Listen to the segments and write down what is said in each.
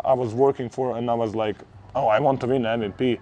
I was working for, and I was like, oh, I want to win MVP.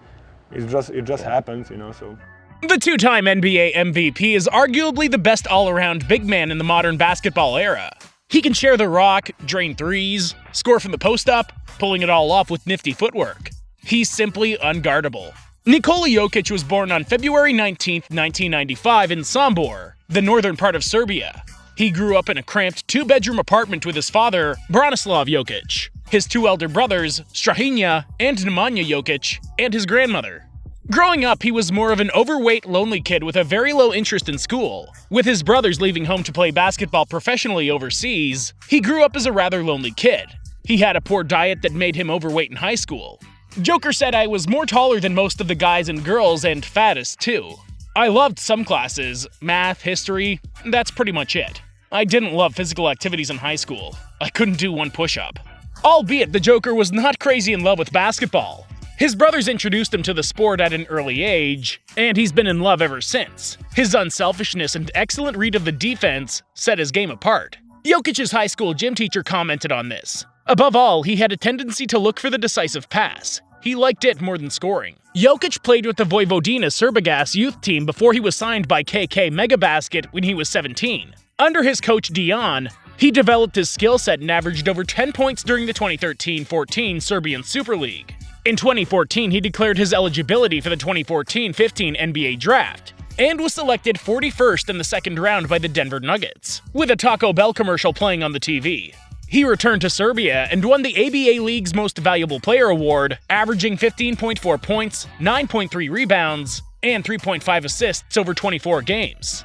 It just happens, so. The two-time NBA MVP is arguably the best all-around big man in the modern basketball era. He can share the rock, drain threes, score from the post-up, pulling it all off with nifty footwork. He's simply unguardable. Nikola Jokic was born on February 19, 1995 in Sombor, the northern part of Serbia. He grew up in a cramped two-bedroom apartment with his father, Branislav Jokic, his two elder brothers, Strahinja and Nemanja Jokic, and his grandmother. Growing up, he was more of an overweight, lonely kid with a very low interest in school. With his brothers leaving home to play basketball professionally overseas, he grew up as a rather lonely kid. He had a poor diet that made him overweight in high school. Joker said, I was more taller than most of the guys and girls and fattest too. I loved some classes, math, history, that's pretty much it. I didn't love physical activities in high school. I couldn't do one push-up. Albeit the Joker was not crazy in love with basketball. His brothers introduced him to the sport at an early age, and he's been in love ever since. His unselfishness and excellent read of the defense set his game apart. Jokic's high school gym teacher commented on this. Above all, he had a tendency to look for the decisive pass. He liked it more than scoring. Jokic played with the Vojvodina Srbigas youth team before he was signed by KK Megabasket when he was 17. Under his coach Dion, he developed his skill set and averaged over 10 points during the 2013-14 Serbian Super League. In 2014, he declared his eligibility for the 2014-15 NBA Draft, and was selected 41st in the second round by the Denver Nuggets, with a Taco Bell commercial playing on the TV. He returned to Serbia and won the ABA League's Most Valuable Player award, averaging 15.4 points, 9.3 rebounds, and 3.5 assists over 24 games.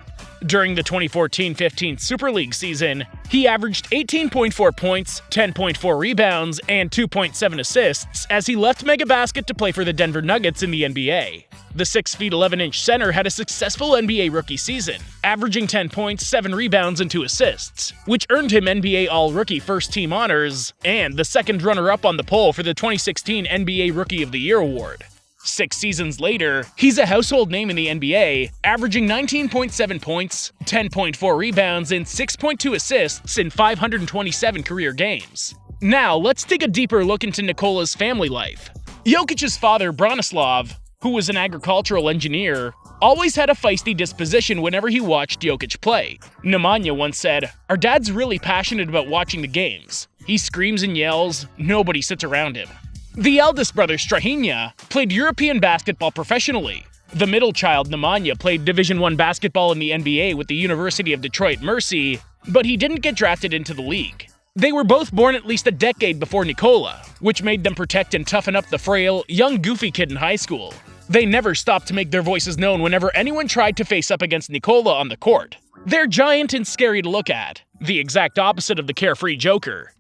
During the 2014-15 Super League season, he averaged 18.4 points, 10.4 rebounds, and 2.7 assists as he left Megabasket to play for the Denver Nuggets in the NBA. The 6'11" center had a successful NBA rookie season, averaging 10 points, 7 rebounds, and 2 assists, which earned him NBA All-Rookie First Team honors and the second runner-up on the poll for the 2016 NBA Rookie of the Year award. 6 seasons later, he's a household name in the NBA, averaging 19.7 points, 10.4 rebounds, and 6.2 assists in 527 career games. Now, let's take a deeper look into Nikola's family life. Jokic's father, Branislav, who was an agricultural engineer, always had a feisty disposition whenever he watched Jokic play. Nemanja once said, "Our dad's really passionate about watching the games. He screams and yells, nobody sits around him." The eldest brother, Strahinja, played European basketball professionally. The middle child, Nemanja, played Division I basketball in the NBA with the University of Detroit Mercy, but he didn't get drafted into the league. They were both born at least a decade before Nikola, which made them protect and toughen up the frail, young goofy kid in high school. They never stopped to make their voices known whenever anyone tried to face up against Nikola on the court. They're giant and scary to look at, the exact opposite of the carefree Joker.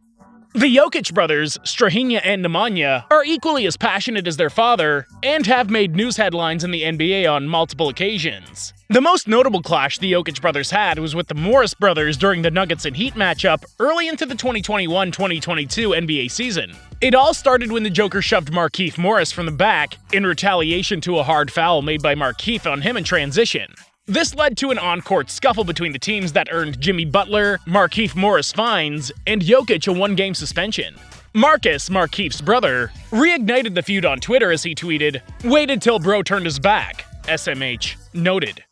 The Jokic brothers, Strahinja and Nemanja, are equally as passionate as their father, and have made news headlines in the NBA on multiple occasions. The most notable clash the Jokic brothers had was with the Morris brothers during the Nuggets and Heat matchup early into the 2021-2022 NBA season. It all started when the Joker shoved Markieff Morris from the back in retaliation to a hard foul made by Markieff on him in transition. This led to an on-court scuffle between the teams that earned Jimmy Butler, Markieff Morris fines, and Jokic a one-game suspension. Marcus, Markieff's brother, reignited the feud on Twitter as he tweeted, "Waited till bro turned his back. SMH. Noted."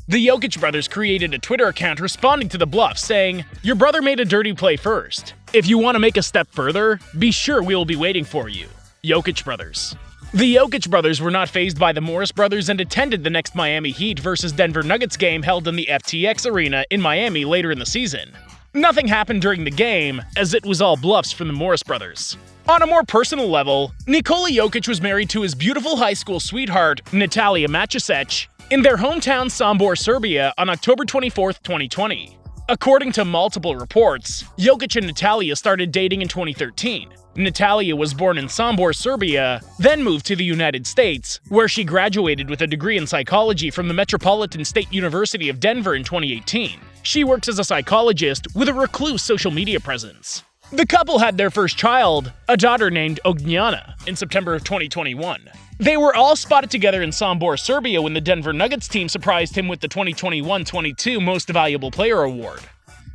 The Jokic brothers created a Twitter account responding to the bluff, saying, "Your brother made a dirty play first. If you want to make a step further, be sure we will be waiting for you. Jokic brothers." The Jokic brothers were not fazed by the Morris brothers and attended the next Miami Heat vs. Denver Nuggets game held in the FTX Arena in Miami later in the season. Nothing happened during the game, as it was all bluffs from the Morris brothers. On a more personal level, Nikola Jokic was married to his beautiful high school sweetheart, Natalia Maciasic, in their hometown Sombor, Serbia on October 24, 2020. According to multiple reports, Jokic and Natalia started dating in 2013. Natalia was born in Sombor, Serbia, then moved to the United States, where she graduated with a degree in psychology from the Metropolitan State University of Denver in 2018. She works as a psychologist with a recluse social media presence. The couple had their first child, a daughter named Ognjana, in September of 2021. They were all spotted together in Sombor, Serbia when the Denver Nuggets team surprised him with the 2021-22 Most Valuable Player award.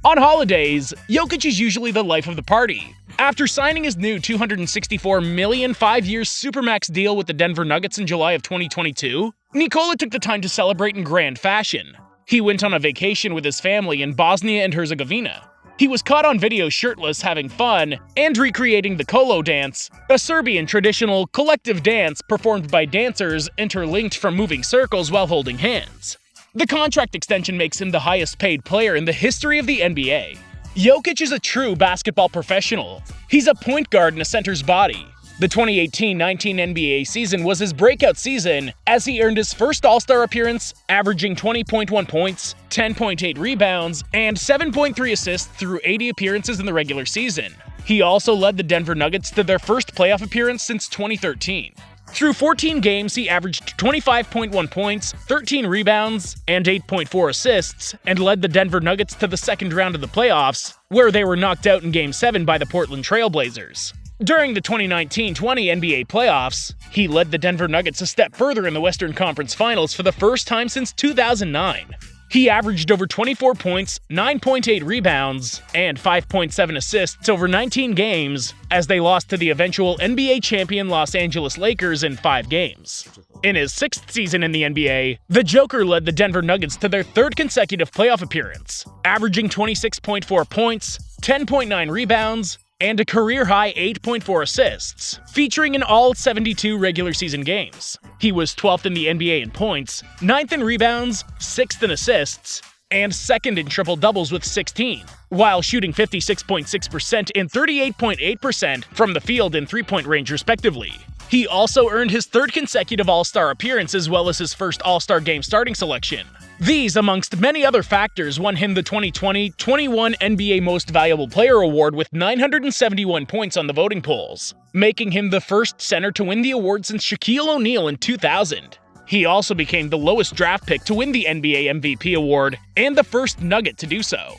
On holidays, Jokic is usually the life of the party. After signing his new $264 million 5-year Supermax deal with the Denver Nuggets in July of 2022, Nikola took the time to celebrate in grand fashion. He went on a vacation with his family in Bosnia and Herzegovina. He was caught on video shirtless having fun and recreating the Kolo dance, a Serbian traditional collective dance performed by dancers interlinked from moving circles while holding hands. The contract extension makes him the highest paid player in the history of the NBA. Jokic is a true basketball professional. He's a point guard in a center's body. The 2018-19 NBA season was his breakout season as he earned his first All-Star appearance, averaging 20.1 points, 10.8 rebounds, and 7.3 assists through 80 appearances in the regular season. He also led the Denver Nuggets to their first playoff appearance since 2013. Through 14 games, he averaged 25.1 points, 13 rebounds, and 8.4 assists, and led the Denver Nuggets to the second round of the playoffs, where they were knocked out in Game 7 by the Portland Trail Blazers. During the 2019-20 NBA playoffs, he led the Denver Nuggets a step further in the Western Conference Finals for the first time since 2009. He averaged over 24 points, 9.8 rebounds, and 5.7 assists over 19 games as they lost to the eventual NBA champion Los Angeles Lakers in 5 games. In his 6th season in the NBA, the Joker led the Denver Nuggets to their 3rd consecutive playoff appearance, averaging 26.4 points, 10.9 rebounds, and a career-high 8.4 assists, featuring in all 72 regular season games. He was 12th in the NBA in points, 9th in rebounds, 6th in assists, and 2nd in triple-doubles with 16, while shooting 56.6% and 38.8% from the field in three-point range respectively. He also earned his 3rd consecutive All-Star appearance as well as his first All-Star game starting selection. These, amongst many other factors, won him the 2020-21 NBA Most Valuable Player award with 971 points on the voting polls, making him the first center to win the award since Shaquille O'Neal in 2000. He also became the lowest draft pick to win the NBA MVP award and the first Nugget to do so.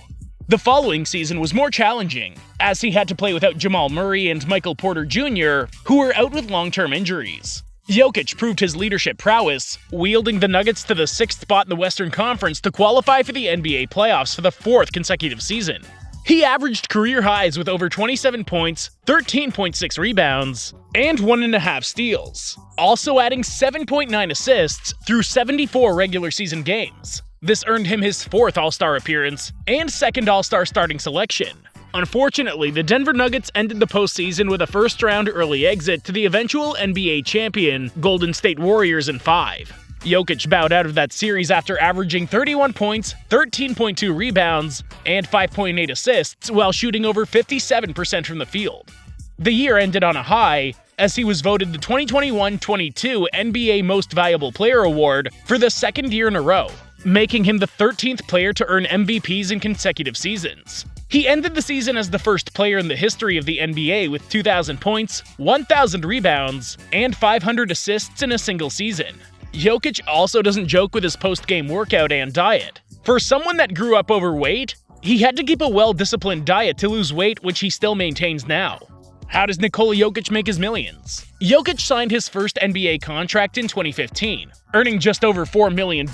The following season was more challenging, as he had to play without Jamal Murray and Michael Porter Jr., who were out with long-term injuries. Jokic proved his leadership prowess, wielding the Nuggets to the 6th spot in the Western Conference to qualify for the NBA playoffs for the 4th consecutive season. He averaged career highs with over 27 points, 13.6 rebounds, and 1.5 steals, also adding 7.9 assists through 74 regular season games. This earned him his 4th All-Star appearance and 2nd All-Star starting selection. Unfortunately, the Denver Nuggets ended the postseason with a first-round early exit to the eventual NBA champion Golden State Warriors in 5. Jokic bowed out of that series after averaging 31 points, 13.2 rebounds, and 5.8 assists while shooting over 57% from the field. The year ended on a high, as he was voted the 2021-22 NBA Most Valuable Player award for the 2nd year in a row, making him the 13th player to earn MVPs in consecutive seasons. He ended the season as the first player in the history of the NBA with 2,000 points, 1,000 rebounds, and 500 assists in a single season. Jokic also doesn't joke with his post-game workout and diet. For someone that grew up overweight, he had to keep a well-disciplined diet to lose weight, which he still maintains now. How does Nikola Jokic make his millions? Jokic signed his first NBA contract in 2015, earning just over $4 million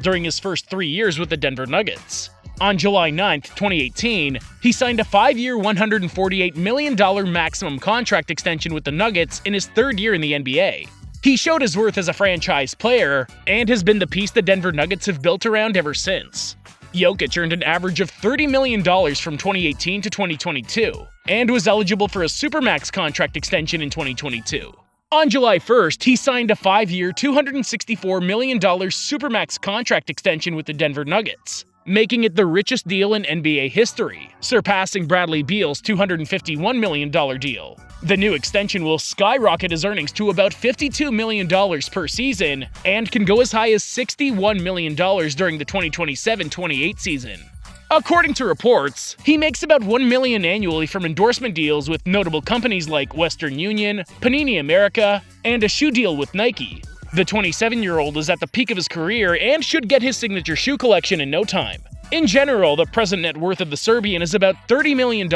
during his first 3 years with the Denver Nuggets. On July 9, 2018, he signed a 5-year, $148 million maximum contract extension with the Nuggets in his 3rd year in the NBA. He showed his worth as a franchise player and has been the piece the Denver Nuggets have built around ever since. Jokic earned an average of $30 million from 2018 to 2022 and was eligible for a Supermax contract extension in 2022. On July 1st, he signed a 5-year, $264 million Supermax contract extension with the Denver Nuggets, making it the richest deal in NBA history, surpassing Bradley Beal's $251 million deal. The new extension will skyrocket his earnings to about $52 million per season and can go as high as $61 million during the 2027-28 season. According to reports, he makes about $1 million annually from endorsement deals with notable companies like Western Union, Panini America, and a shoe deal with Nike. The 27-year-old is at the peak of his career and should get his signature shoe collection in no time. In general, the present net worth of the Serbian is about $30 million,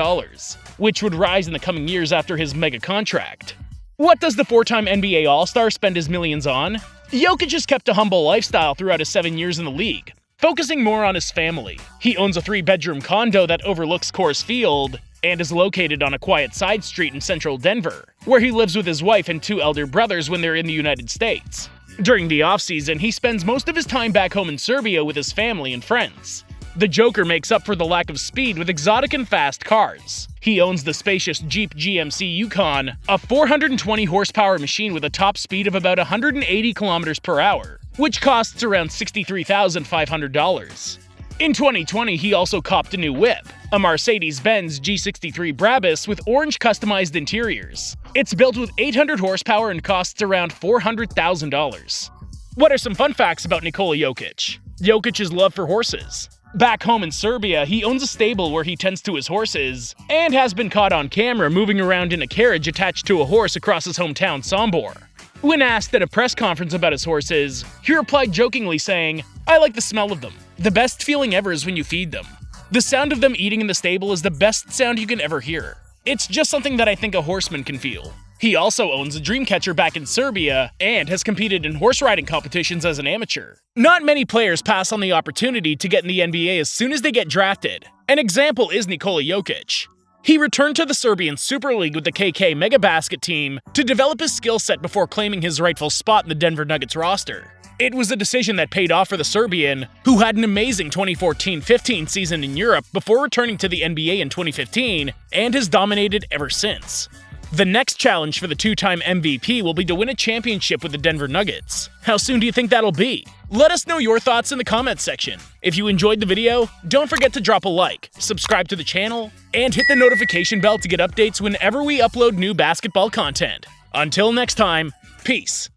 which would rise in the coming years after his mega contract. What does the 4-time NBA All-Star spend his millions on? Jokic has kept a humble lifestyle throughout his 7 years in the league. Focusing more on his family, he owns a 3-bedroom condo that overlooks Coors Field and is located on a quiet side street in central Denver, where he lives with his wife and 2 elder brothers when they're in the United States. During the off-season, he spends most of his time back home in Serbia with his family and friends. The Joker makes up for the lack of speed with exotic and fast cars. He owns the spacious Jeep GMC Yukon, a 420 horsepower machine with a top speed of about 180 kilometers per hour, which costs around $63,500. In 2020, he also copped a new whip, a Mercedes-Benz G63 Brabus with orange customized interiors. It's built with 800 horsepower and costs around $400,000. What are some fun facts about Nikola Jokic? Jokic's love for horses. Back home in Serbia, he owns a stable where he tends to his horses, and has been caught on camera moving around in a carriage attached to a horse across his hometown Sombor. When asked at a press conference about his horses, he replied jokingly saying, "I like the smell of them. The best feeling ever is when you feed them. The sound of them eating in the stable is the best sound you can ever hear. It's just something that I think a horseman can feel." He also owns a Dreamcatcher back in Serbia and has competed in horse riding competitions as an amateur. Not many players pass on the opportunity to get in the NBA as soon as they get drafted. An example is Nikola Jokic. He returned to the Serbian Super League with the KK Mega Basket team to develop his skill set before claiming his rightful spot in the Denver Nuggets roster. It was a decision that paid off for the Serbian, who had an amazing 2014-15 season in Europe before returning to the NBA in 2015, and has dominated ever since. The next challenge for the 2-time MVP will be to win a championship with the Denver Nuggets. How soon do you think that'll be? Let us know your thoughts in the comments section. If you enjoyed the video, don't forget to drop a like, subscribe to the channel, and hit the notification bell to get updates whenever we upload new basketball content. Until next time, peace.